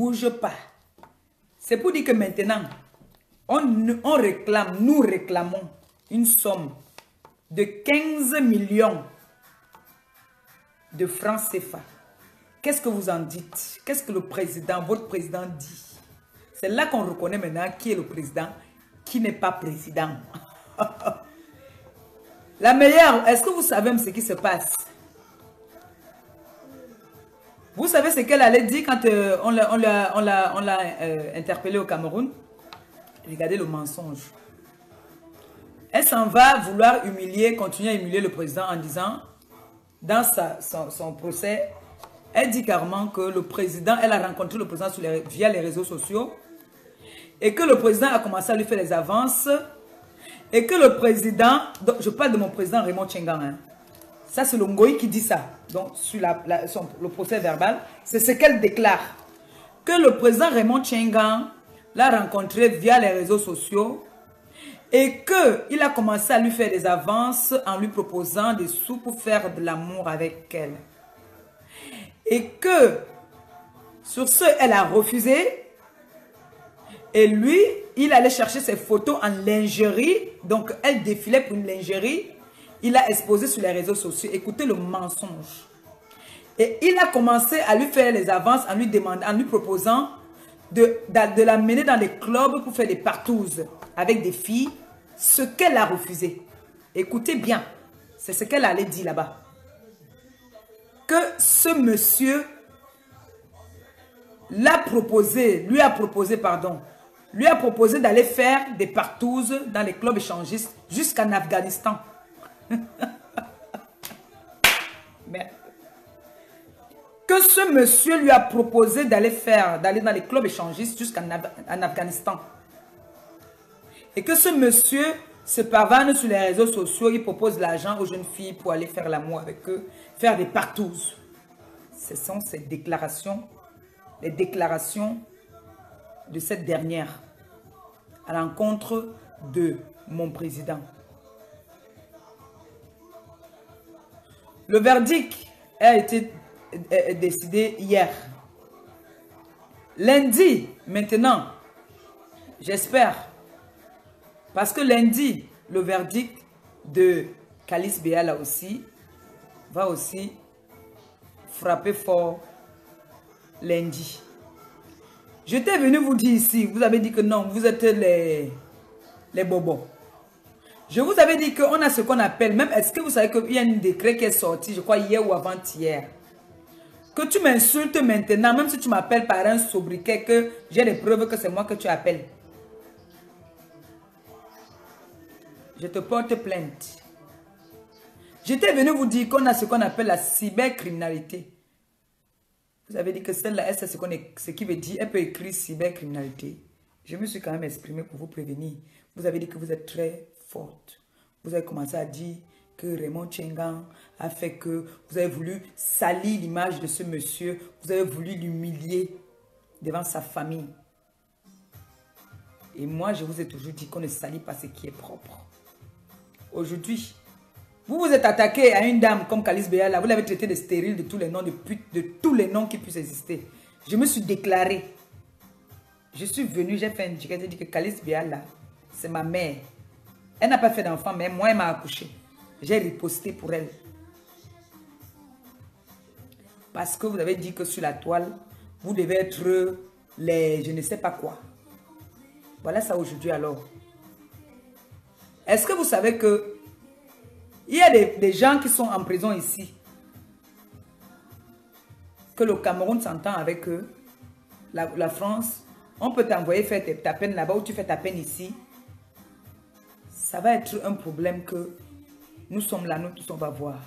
bouge pas. C'est pour dire que maintenant, on réclame, nous réclamons une somme de 15 millions de francs CFA. Qu'est-ce que vous en dites? Qu'est-ce que le président, votre président dit? C'est là qu'on reconnaît maintenant qui est le président, qui n'est pas président. La meilleure, est-ce que vous savez ce qui se passe? Vous savez ce qu'elle allait dire quand on l'a interpellée au Cameroun? Regardez le mensonge. Elle s'en va vouloir humilier, continuer à humilier le président en disant, dans son procès, elle dit carrément que le président, elle a rencontré le président via les réseaux sociaux et que le président a commencé à lui faire des avances et que le président, donc je parle de mon président Raymond Tchengan, hein, ça c'est le Ngoï qui dit ça, donc sur le procès verbal, c'est ce qu'elle déclare, que le président Raymond Tchengan l'a rencontré via les réseaux sociaux et qu'il a commencé à lui faire des avances en lui proposant des sous pour faire de l'amour avec elle. Et que, sur ce, elle a refusé. Et lui, il allait chercher ses photos en lingerie. Donc, elle défilait pour une lingerie. Il a exposé sur les réseaux sociaux. Écoutez le mensonge. Et il a commencé à lui faire les avances en lui demandant, en lui proposant de l'amener dans les clubs pour faire des partouses avec des filles. Ce qu'elle a refusé. Écoutez bien. C'est ce qu'elle allait dire là-bas. Que ce monsieur lui a proposé d'aller faire des partouses dans les clubs échangistes jusqu'en Afghanistan. Merde. Que ce monsieur lui a proposé d'aller dans les clubs échangistes jusqu'en Afghanistan. Et que ce monsieur se pavane sur les réseaux sociaux, il propose de l'argent aux jeunes filles pour aller faire l'amour avec eux, faire des partouses. Ce sont ces déclarations, les déclarations de cette dernière à l'encontre de mon président. Le verdict a été décidé hier. Lundi, maintenant, j'espère, parce que lundi, le verdict de Kalice Béala aussi va aussi frapper fort lundi. J'étais venu vous dire ici, vous avez dit que non, vous êtes les bobos. Je vous avais dit qu'on a ce qu'on appelle, même est-ce que vous savez qu'il y a un décret qui est sorti, je crois hier ou avant-hier, que tu m'insultes maintenant, même si tu m'appelles par un sobriquet, que j'ai des preuves que c'est moi que tu appelles. Je te porte plainte. J'étais venu vous dire qu'on a ce qu'on appelle la cybercriminalité. Vous avez dit que celle-là, c'est ce qui veut dire, elle peut écrire cybercriminalité. Je me suis quand même exprimé pour vous prévenir. Vous avez dit que vous êtes très forte. Vous avez commencé à dire que Raymond Tchengan a fait que vous avez voulu salir l'image de ce monsieur. Vous avez voulu l'humilier devant sa famille. Et moi, je vous ai toujours dit qu'on ne salit pas ce qui est propre. Aujourd'hui, vous vous êtes attaqué à une dame comme Kalice Béala. Vous l'avez traité de stérile de tous les noms, de pute, de tous les noms qui puissent exister. Je me suis déclaré. Je suis venu, j'ai fait un ticket, j'ai dit que Kalice Béala, c'est ma mère. Elle n'a pas fait d'enfant, mais moi, elle m'a accouché. J'ai riposté pour elle. Parce que vous avez dit que sur la toile, vous devez être les je ne sais pas quoi. Voilà ça aujourd'hui alors. Est-ce que vous savez que il y a des gens qui sont en prison ici, que le Cameroun s'entend avec eux, la France, on peut t'envoyer faire ta peine là-bas ou tu fais ta peine ici. Ça va être un problème que nous sommes là, nous tous on va voir.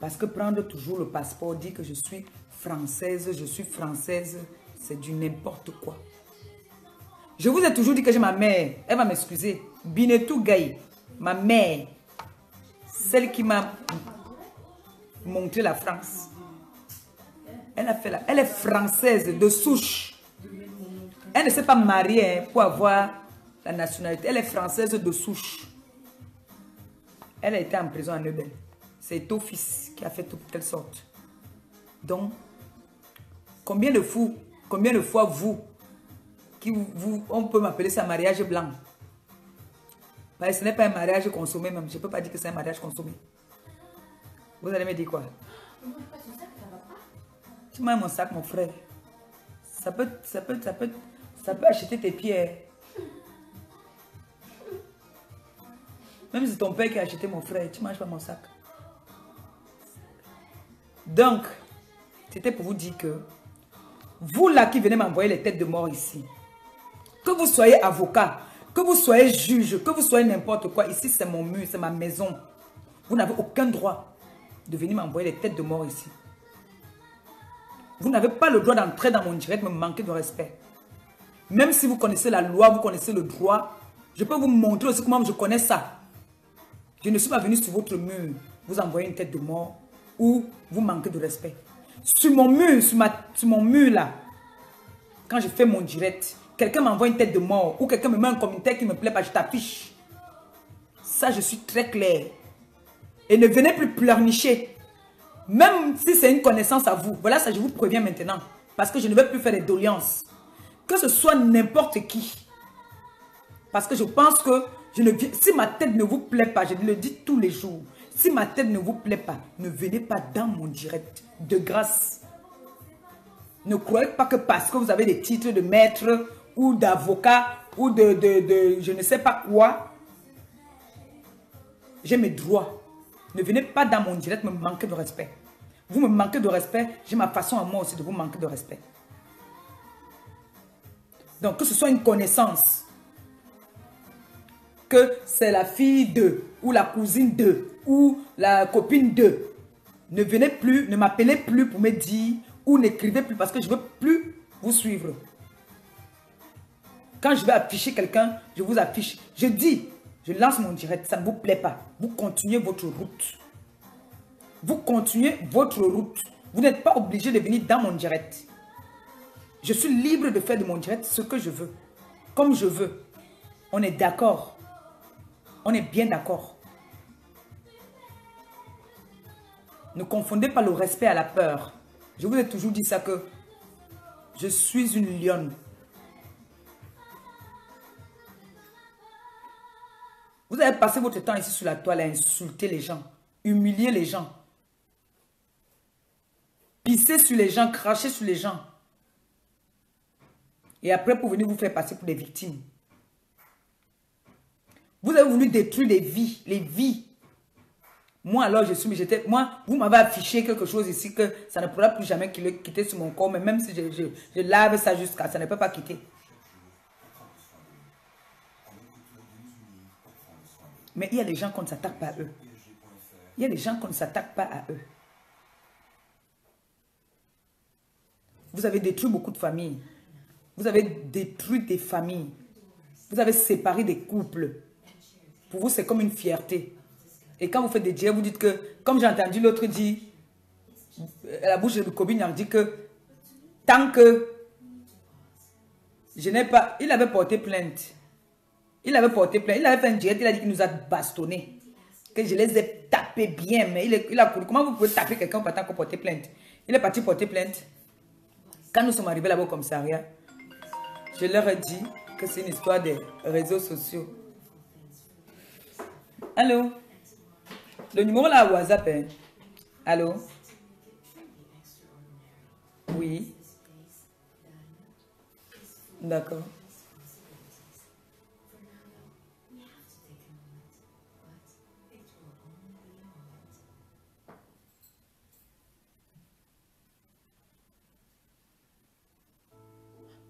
Parce que prendre toujours le passeport, dire que je suis française, c'est du n'importe quoi. Je vous ai toujours dit que j'ai ma mère, elle va m'excuser. Binetou Gaye, ma mère, celle qui m'a montré la France. Elle est française de souche. Elle ne s'est pas mariée pour avoir la nationalité. Elle est française de souche. Elle a été en prison à Neubel. C'est ton fils qui a fait toute telle sorte. Donc, combien de fous Combien de fois on peut m'appeler ça mariage blanc. Ce n'est pas un mariage consommé même. Je ne peux pas dire que c'est un mariage consommé. Vous allez me dire quoi? Tu m'as mon sac, mon frère. Ça peut acheter tes pierres. Même si c'est ton père qui a acheté mon frère, tu ne manges pas mon sac. Donc, c'était pour vous dire que vous là qui venez m'envoyer les têtes de mort ici, que vous soyez avocat, que vous soyez juge, que vous soyez n'importe quoi, ici c'est mon mur, c'est ma maison. Vous n'avez aucun droit de venir m'envoyer les têtes de mort ici. Vous n'avez pas le droit d'entrer dans mon direct, me manquer de respect. Même si vous connaissez la loi, vous connaissez le droit, je peux vous montrer aussi comment je connais ça. Je ne suis pas venu sur votre mur vous envoyer une tête de mort ou vous manquer de respect. Sur mon mur, sur mon mur là, quand je fais mon direct, quelqu'un m'envoie une tête de mort ou quelqu'un me met un commentaire qui ne me plaît pas, je t'affiche. Ça, je suis très clair. Et ne venez plus pleurnicher. Même si c'est une connaissance à vous. Voilà, ça, je vous préviens maintenant. Parce que je ne vais plus faire des doléances. Que ce soit n'importe qui. Parce que je pense que si ma tête ne vous plaît pas, je le dis tous les jours. Si ma tête ne vous plaît pas, ne venez pas dans mon direct. De grâce. Ne croyez pas que parce que vous avez des titres de maître ou d'avocat ou de je ne sais pas quoi, j'ai mes droits. Ne venez pas dans mon direct me manquer de respect. Vous me manquez de respect, j'ai ma façon à moi aussi de vous manquer de respect. Donc, que ce soit une connaissance, que c'est la fille de, ou la cousine de, ou la copine de, ne venez plus, ne m'appelez plus pour me dire, ou n'écrivez plus parce que je ne veux plus vous suivre. Quand je vais afficher quelqu'un, je vous affiche. Je dis, je lance mon direct, ça ne vous plaît pas. Vous continuez votre route. Vous continuez votre route. Vous n'êtes pas obligé de venir dans mon direct. Je suis libre de faire de mon direct ce que je veux. Comme je veux. On est d'accord. On est bien d'accord. Ne confondez pas le respect à la peur. Je vous ai toujours dit ça que je suis une lionne. Vous avez passé votre temps ici sur la toile à insulter les gens, humilier les gens, pisser sur les gens, cracher sur les gens. Et après pour venir vous faire passer pour des victimes. Vous avez voulu détruire les vies, les vies. Moi alors vous m'avez affiché quelque chose ici que ça ne pourra plus jamais quitter sur mon corps, mais même si je lave ça jusqu'à, ça ne peut pas quitter. Mais il y a des gens qu'on ne s'attaque pas à eux. Il y a des gens qu'on ne s'attaque pas à eux. Vous avez détruit beaucoup de familles. Vous avez détruit des familles. Vous avez séparé des couples. Pour vous, c'est comme une fierté. Et quand vous faites des dires, vous dites que, comme j'ai entendu l'autre dire, à la bouche de Kobin, il dit que tant que je n'ai pas... Il avait porté plainte. Il avait porté plainte. Il avait fait un direct, il a dit qu'il nous a bastonné. Que je les ai tapés bien, mais il a couru. Comment vous pouvez taper quelqu'un pendant qu'on porte plainte? Il est parti porter plainte. Quand nous sommes arrivés là-bas au commissariat, je leur ai dit que c'est une histoire des réseaux sociaux. Allô? Le numéro là, WhatsApp, hein? Allô? Oui. D'accord.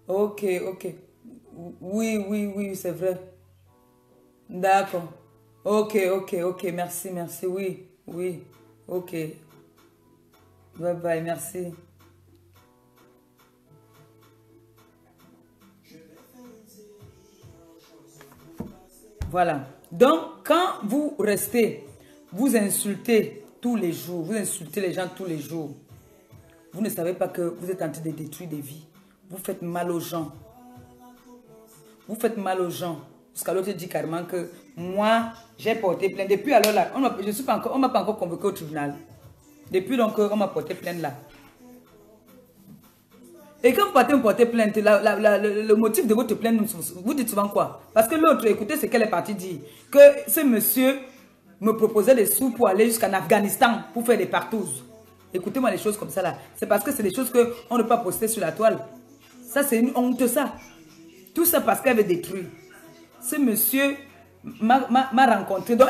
Ok, ok. Oui, oui, oui, c'est vrai. D'accord. Ok, ok, ok. Merci, merci. Oui, oui. Ok. Bye bye, merci. Voilà. Donc, quand vous restez, vous insultez tous les jours, vous insultez les gens tous les jours, vous ne savez pas que vous êtes en train de détruire des vies. Vous faites mal aux gens. Vous faites mal aux gens. Jusqu'à l'autre dit carrément que moi, j'ai porté plainte. Depuis alors là, on ne m'a pas encore convoqué au tribunal. Depuis donc, on m'a porté plainte là. Et quand vous portez plainte, le motif de votre plainte, vous dites souvent quoi? Parce que l'autre, écoutez ce qu'elle est partie dire. Que ce monsieur me proposait des sous pour aller jusqu'en Afghanistan pour faire des partous. Écoutez-moi les choses comme ça là. C'est parce que c'est des choses qu'on ne peut pas poster sur la toile. Ça, c'est une honte, ça. Tout ça parce qu'elle veut détruire. Ce monsieur m'a rencontré. Donc,